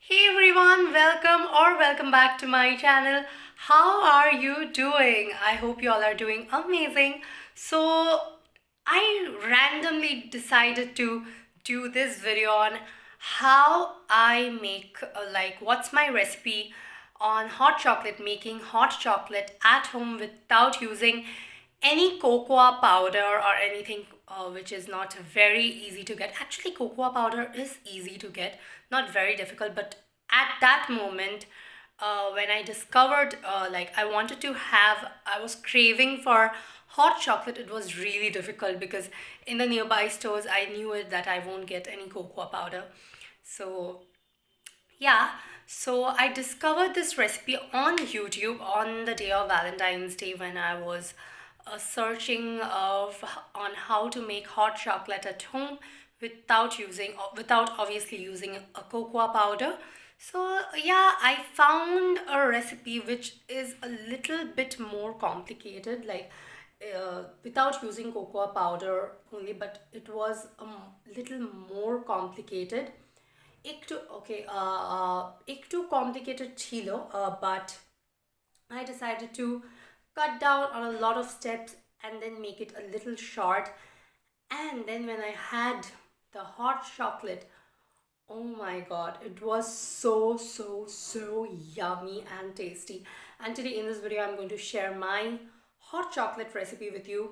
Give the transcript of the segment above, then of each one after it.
Hey everyone, welcome back to my channel. How are you doing? I hope you all are doing amazing. So, I randomly decided to do this video on how I make what's my recipe on hot chocolate, making hot chocolate at home without using any cocoa powder or anything which is not very easy to get. Actually, cocoa powder is easy to get, not very difficult, but at that moment, when I discovered I was craving for hot chocolate, it was really difficult because in the nearby stores, I knew it that I won't get any cocoa powder. So yeah, so I discovered this recipe on YouTube on the day of Valentine's Day when I was searching on how to make hot chocolate at home without obviously using a cocoa powder. So yeah, I found a recipe which is a little bit more complicated, without using cocoa powder only, but it was a little more complicated. একটু complicated ছিল, but I decided to cut down on a lot of steps and then make it a little short. And then when I had the hot chocolate, oh my god, it was so yummy and tasty. And today in this video, I'm going to share my hot chocolate recipe with you.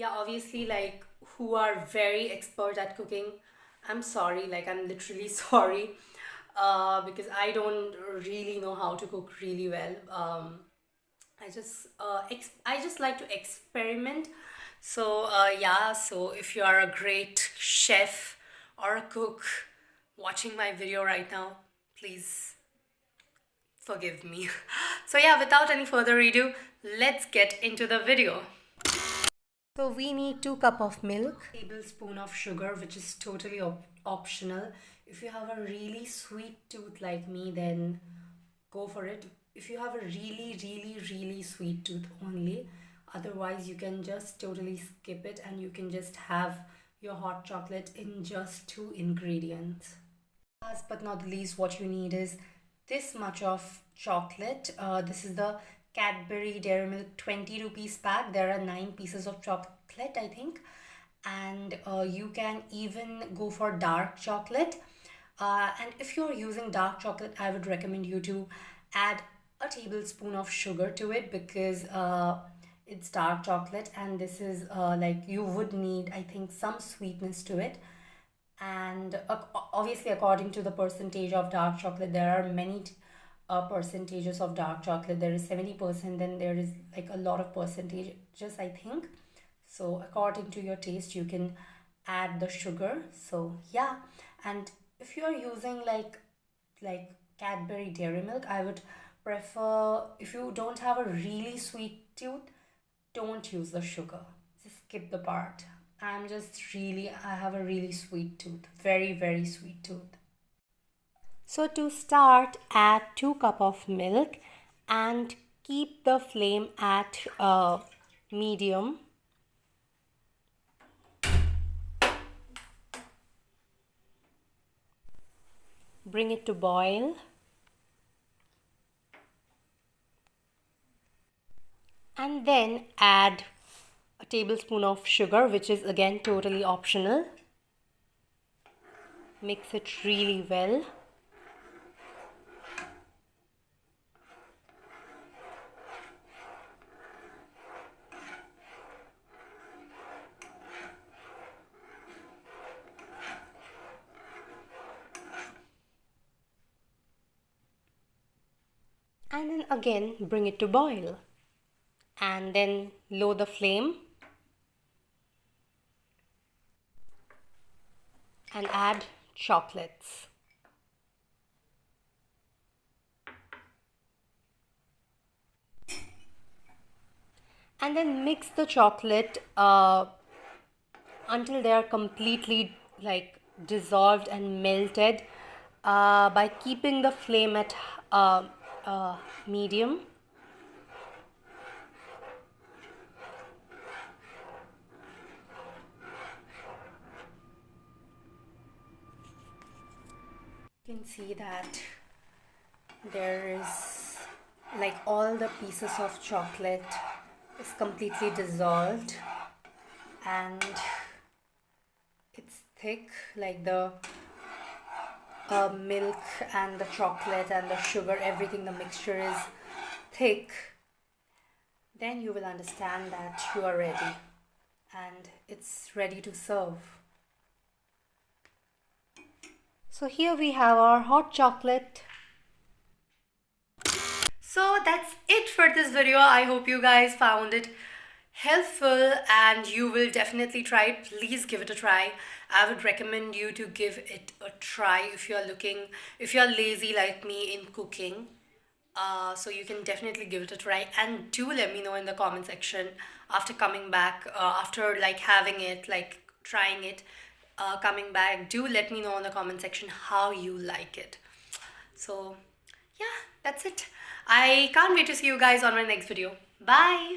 Yeah, obviously, like, who are very expert at cooking, I'm sorry, like, I'm literally sorry, because I don't really know how to cook really well. I just like to experiment. So yeah, so if you are a great chef or a cook watching my video right now, please forgive me. So yeah, without any further ado, let's get into the video. So we need 2 cup of milk, tablespoon of sugar, which is totally optional. If you have a really sweet tooth like me, then go for it. If you have a really sweet tooth only, otherwise you can just totally skip it and you can just have your hot chocolate in just 2 ingredients. Last but not least, what you need is this much of chocolate. This is the Cadbury Dairy Milk 20 rupees pack. There are 9 pieces of chocolate, I think. And you can even go for dark chocolate. And if you're using dark chocolate, I would recommend you to add a tablespoon of sugar to it because it's dark chocolate, and this is you would need, I think, some sweetness to it. And obviously, according to the percentage of dark chocolate, there are many percentages of dark chocolate. There is 70%, then there is like a lot of percentages, I think. So according to your taste, you can add the sugar. So yeah, and if you are using like Cadbury Dairy Milk, I would prefer, if you don't have a really sweet tooth, don't use the sugar. Just skip the part. I have a really sweet tooth, very sweet tooth. So to start, add 2 cup of milk and keep the flame at medium. Bring it to boil. And then add a tablespoon of sugar, which is again totally optional. Mix it really well. And then again bring it to boil. And then lower the flame and add chocolates. And then mix the chocolate until they are completely dissolved and melted, by keeping the flame at medium. can see that there is like all the pieces of chocolate is completely dissolved, and it's thick, like the milk and the chocolate and the sugar, everything, the mixture is thick. Then you will understand that you are ready and it's ready to serve. So here we have our hot chocolate. So that's it for this video. I hope you guys found it helpful and you will definitely try it. Please give it a try. I would recommend you to give it a try if you're lazy like me in cooking. So you can definitely give it a try, and do let me know in the comment section after coming back, after like having it, like trying it, coming back. Do let me know in the comment section how you like it. So yeah, that's it. I can't wait to see you guys on my next video. Bye.